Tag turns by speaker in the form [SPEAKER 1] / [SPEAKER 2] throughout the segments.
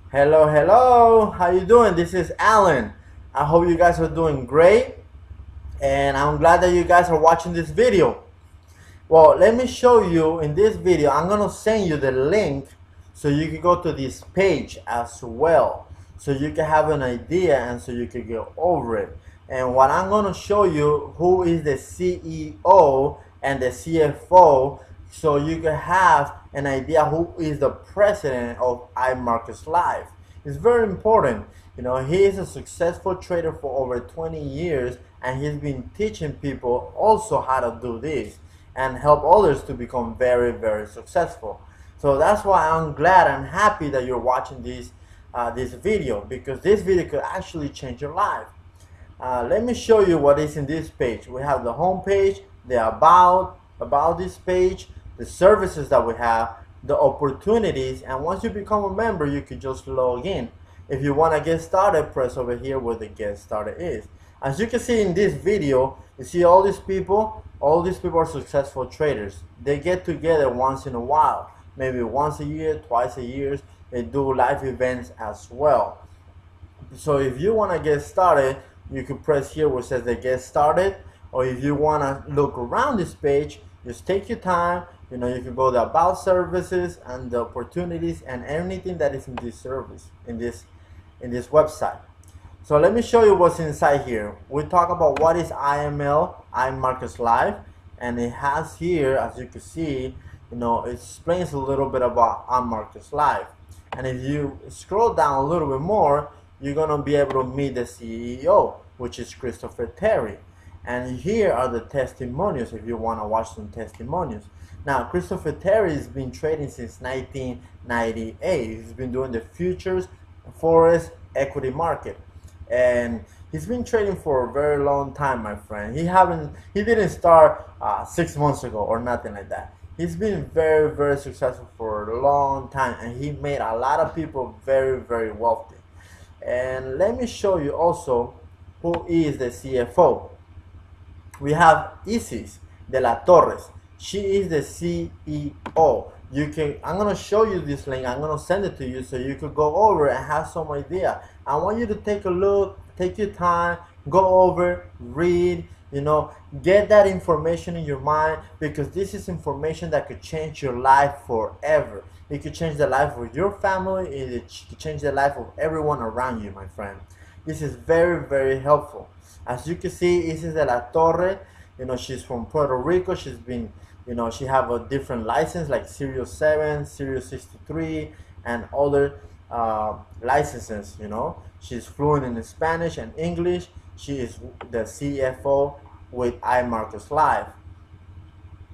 [SPEAKER 1] Hello, hello. How you doing? This is Alan. I hope you guys are doing great, and I'm glad that you guys are watching this video. Well, let me show you in this video. I'm gonna send you the link so you can go to this page as well, so you can have an idea and so you can get over it. And what I'm gonna show you, who is the CEO and the CFO, so you can have an idea who is the president of iMarket's Live. It's very important. You know, he is a successful trader for over 20 years, and he's been teaching people also how to do this and help others to become very, very successful. So that's why I'm glad and happy that you're watching this video, because this video could actually change your life. Let me show you what is in this page. We have the home page, the about this page, the services that we have, the opportunities, and once you become a member, you can just log in. If you want to get started, press over here where the get started is. As you can see in this video, you see all these people are successful traders. They get together once in a while, maybe once a year, twice a year. They do live events as well. So if you want to get started, you can press here where it says they get started, or if you want to look around this page, just take your time. You know, you can go to about services and the opportunities and anything that is in this service, in this website. So let me show you what's inside here. We talk about what is iMarket's Live, and it has here, as you can see, you know, it explains a little bit about iMarket's Live. And if you scroll down a little bit more, you're gonna be able to meet the CEO, which is Christopher Terry. And here are the testimonials if you want to watch some testimonials. Now, Christopher Terry has been trading since 1998. He's been doing the futures, Forex, equity market, and he's been trading for a very long time, my friend. He didn't start 6 months ago or nothing like that. He's been very, very successful for a long time, and he made a lot of people very, very wealthy. And let me show you also who is the CFO. We have Isis de la Torres. She is the CEO. I'm gonna show you this link. I'm gonna send it to you so you could go over and have some idea. I want you to take a look, take your time, go over, read, you know, get that information in your mind, because this is information that could change your life forever. It could change the life of your family. It could change the life of everyone around you, my friend. This is very, very helpful. As you can see, Isis de la Torre, you know, she's from Puerto Rico. She's been, you know, she have a different license like Serial 7, Serial 63, and other licenses, you know. She's fluent in Spanish and English. She is the CFO with iMarket's Live.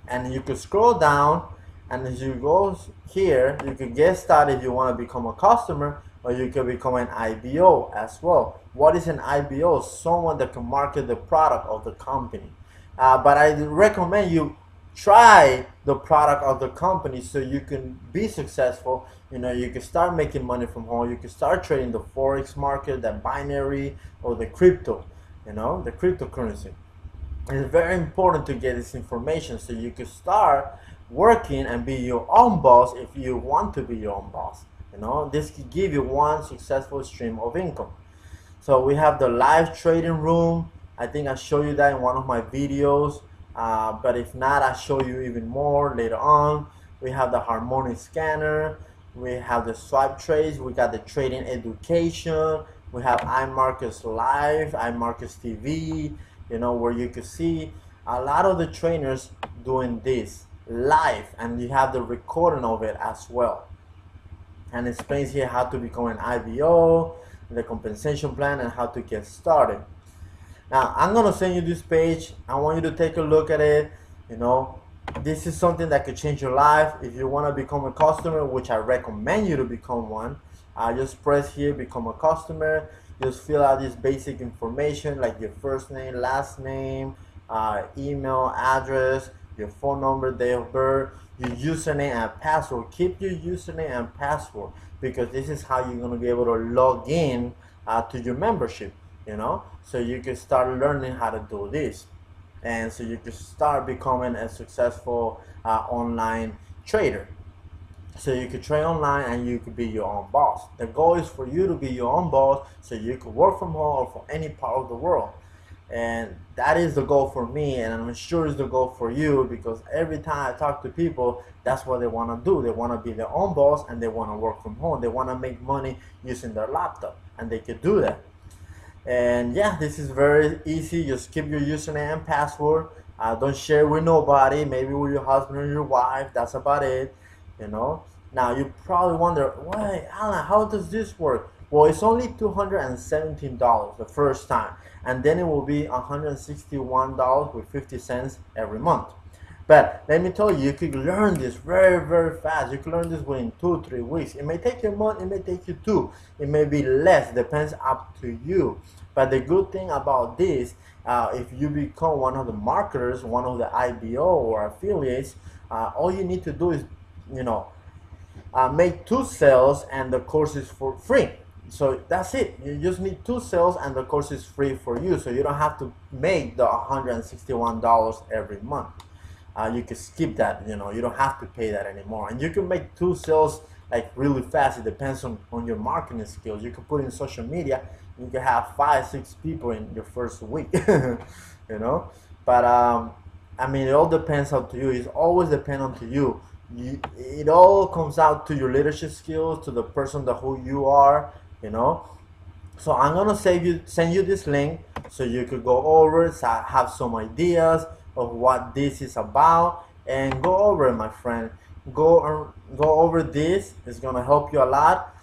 [SPEAKER 1] And you could scroll down, and as you go here, you could get started if you want to become a customer, or you can become an IBO as well. What is an IBO? Someone that can market the product of the company. But I recommend you try the product of the company so you can be successful. You know, you can start making money from home. You can start trading the Forex market, the binary, or the crypto, you know, the cryptocurrency. It's very important to get this information so you can start working and be your own boss if you want to be your own boss. You know, this could give you one successful stream of income. So we have the live trading room. I think I showed you that in one of my videos, but if not, I'll show you even more later on. We have the harmonic scanner. We have the swipe trades. We got the trading education. We have iMarket's Live, iMarket's TV, you know, where you can see a lot of the trainers doing this live, and you have the recording of it as well. And it explains here how to become an IBO, the compensation plan, and how to get started. Now, I'm gonna send you this page. I want you to take a look at it. You know, this is something that could change your life. If you want to become a customer, which I recommend you to become one, just press here, become a customer. Just fill out this basic information like your first name, last name, email, address, your phone number, date of birth, your username and password. Keep your username and password, because this is how you're going to be able to log in to your membership, you know, so you can start learning how to do this, and so you can start becoming a successful online trader. so you could trade online and you could be your own boss. The goal is for you to be your own boss so you could work from home or from any part of the world. And that is the goal for me, and I'm sure it's the goal for you, because every time I talk to people, that's what they want to do. They want to be their own boss and they want to work from home. They want to make money using their laptop, and they could do that. And yeah, this is very easy. Just keep your username and password. Don't share with nobody, maybe with your husband or your wife. That's about it, you know. Now you probably wonder, wait, Alan, how does this work? Well, it's only $217 the first time, and then it will be $161.50 every month. But let me tell you, you could learn this very, very fast. You can learn this within 2-3 weeks. It may take you a month, it may take you 2, it may be less, depends up to you. But the good thing about this, if you become one of the marketers, one of the IBO or affiliates, all you need to do is, make 2 sales and the course is for free. So that's it. You just need 2 sales and the course is free for you. So you don't have to make the $161 every month. You can skip that, you don't have to pay that anymore. And you can make 2 sales like really fast. It depends on your marketing skills. You can put in social media, you can have 5-6 people in your first week, But I mean, it all depends up to you. It's always depend on to you. It all comes out to your leadership skills, to the person that who you are, So I'm gonna send you this link so you could go over it, have some ideas of what this is about, and go over it, my friend. Go over this. It's gonna help you a lot.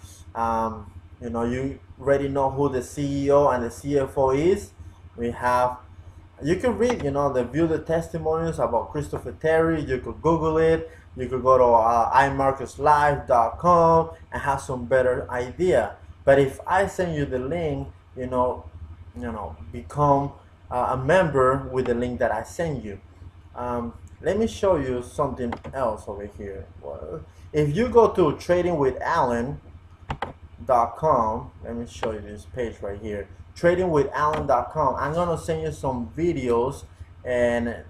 [SPEAKER 1] You already know who the CEO and the CFO is. You can read, the testimonials about Christopher Terry. You could Google it. You could go to imarketslive.com and have some better idea. But if I send you the link, become a member with the link that I send you. Let me show you something else over here. Well, if you go to tradingwithallen.com, let me show you this page right here. Tradingwithallen.com. I'm gonna send you some videos, and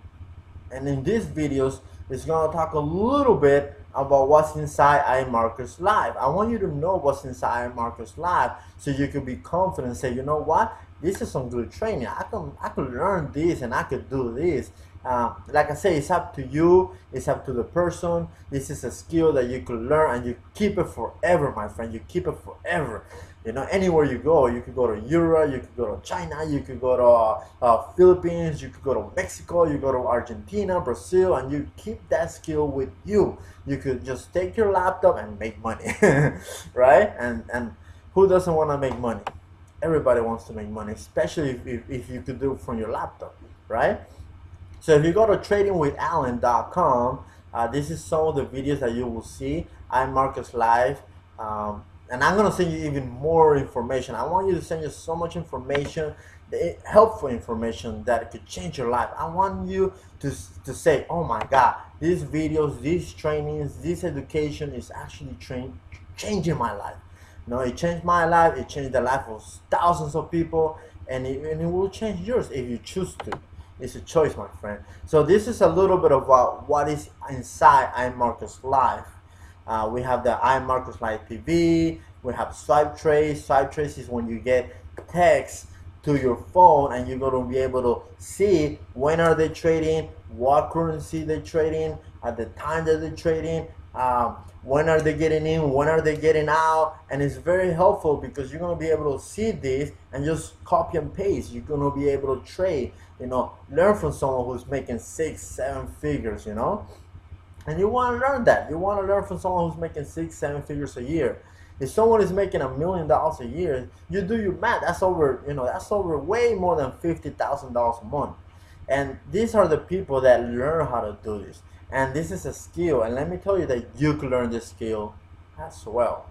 [SPEAKER 1] in these videos, it's gonna talk a little bit about what's inside iMarkets Live. I want you to know what's inside iMarkets Live so you can be confident and say, you know what, this is some good training. I can learn this and I could do this. Like I say, it's up to you. It's up to the person. This is a skill that you could learn and you keep it forever, my friend. You keep it forever. Anywhere you go, you could go to Europe, you could go to China, you could go to Philippines, you could go to Mexico, you go to Argentina, Brazil, and you keep that skill with you. You could just take your laptop and make money, right? And who doesn't want to make money? Everybody wants to make money, especially if you could do it from your laptop, right? So if you go to tradingwithallen.com, this is some of the videos that you will see. iMarkets Live. And I'm gonna send you even more information. I want you to send you so much information, helpful information that could change your life. I want you to say, oh my God, these videos, these trainings, this education is actually changing my life. It changed my life. It changed the life of thousands of people, and it will change yours if you choose to. It's a choice, my friend. So this is a little bit of what is inside iMarkets Live. We have the iMarkets Live TV. We have Swipe Trade. Swipe Trade is when you get text to your phone and you're going to be able to see when are they trading, what currency they're trading, at the time that they're trading, when are they getting in, when are they getting out. And it's very helpful because you're going to be able to see this and just copy and paste. You're going to be able to trade, learn from someone who's making 6-7 figures, and you want to learn that. You want to learn from someone who's making 6-7 figures a year. If someone is making $1 million a year, you do your math. That's over way more than $50,000 a month. And these are the people that learn how to do this. And this is a skill. And let me tell you that you can learn this skill as well.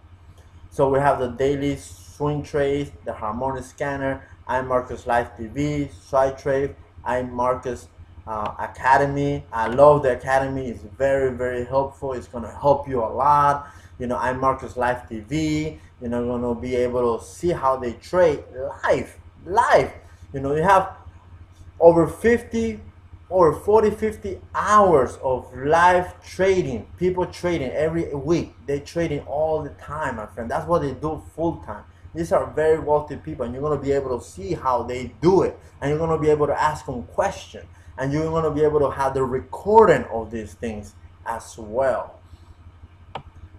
[SPEAKER 1] So we have the daily swing trades, the harmonic scanner, iMarkets Live TV, Swipe Trade, iMarkets Academy. I love the Academy. It's very, very helpful. It's going to help you a lot. iMarkets Live TV. You're going to be able to see how they trade live. You have over 50 over 40-50 hours of live trading. People trading every week. They trading all the time, my friend. That's what they do full time. These are very wealthy people, and you're going to be able to see how they do it, and you're going to be able to ask them questions, and you're going to be able to have the recording of these things as well.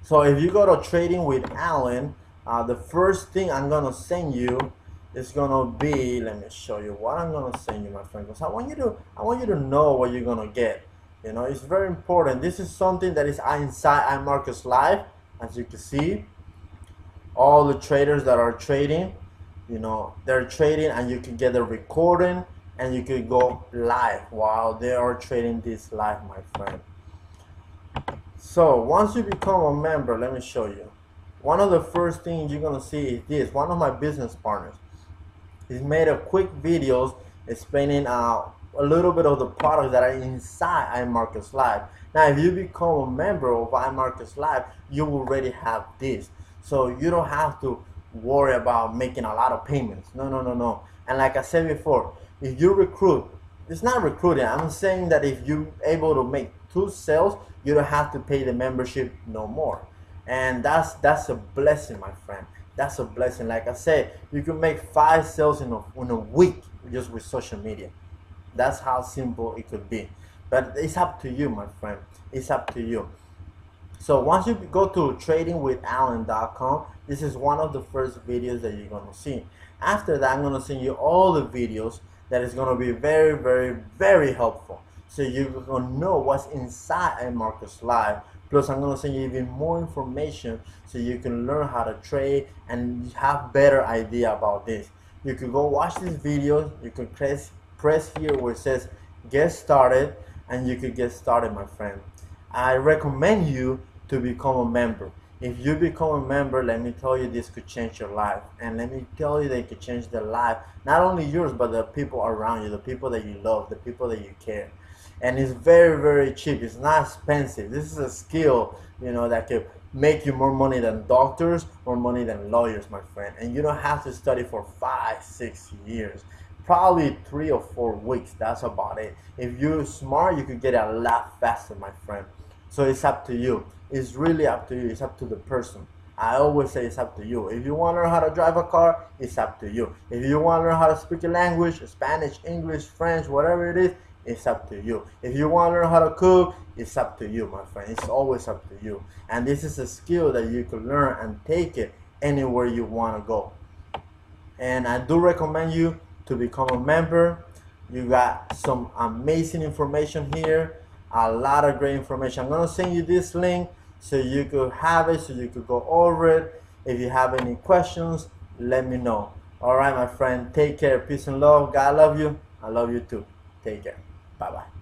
[SPEAKER 1] So if you go to Trading with Alan, the first thing I'm going to send you is going to be, let me show you what I'm going to send you, my friend, because I want you to know what you're going to get. You know, it's very important. This is something that is inside iMarket's Live, as you can see. All the traders that are trading, you know, they're trading, and you can get a recording, and you can go live while they are trading this live, my friend. So once you become a member, let me show you. One of the first things you're gonna see is this. One of my business partners, he's made a quick videos explaining a little bit of the products that are inside iMarket's Live. Now, if you become a member of iMarket's Live, you already have this. So you don't have to worry about making a lot of payments. No. And like I said before, if you recruit, it's not recruiting. I'm saying that if you're able to make 2 sales, you don't have to pay the membership no more. And that's a blessing, my friend. That's a blessing. Like I said, you can make 5 sales in a week just with social media. That's how simple it could be. But it's up to you, my friend. It's up to you. So once you go to tradingwithalan.com, this is one of the first videos that you're going to see. After that, I'm going to send you all the videos that is going to be very, very, very helpful. So you're going to know what's inside iMarket's Live. Plus, I'm going to send you even more information so you can learn how to trade and have better idea about this. You can go watch these videos. You can press here where it says get started, and you can get started, my friend. I recommend you to become a member. If you become a member, let me tell you, this could change your life. And let me tell you that it could change the life, not only yours, but the people around you, the people that you love, the people that you care. And it's very, very cheap. It's not expensive. This is a skill, you know, that could make you more money than doctors, more money than lawyers, my friend. And you don't have to study for 5-6 years. Probably 3 or 4 weeks. That's about it. If you're smart, you could get it a lot faster, my friend. So it's up to you. It's really up to you. It's up to the person. I always say it's up to you. If you want to learn how to drive a car, it's up to you. If you want to learn how to speak a language, Spanish, English, French, whatever it is, it's up to you. If you want to learn how to cook, it's up to you, my friend. It's always up to you. And this is a skill that you can learn and take it anywhere you want to go. And I do recommend you to become a member. You got some amazing information here, a lot of great information. I'm going to send you this link so you could have it, so you could go over it. If you have any questions, let me know. All right, my friend, take care. Peace and love. God love you. I love you too. Take care. Bye-bye.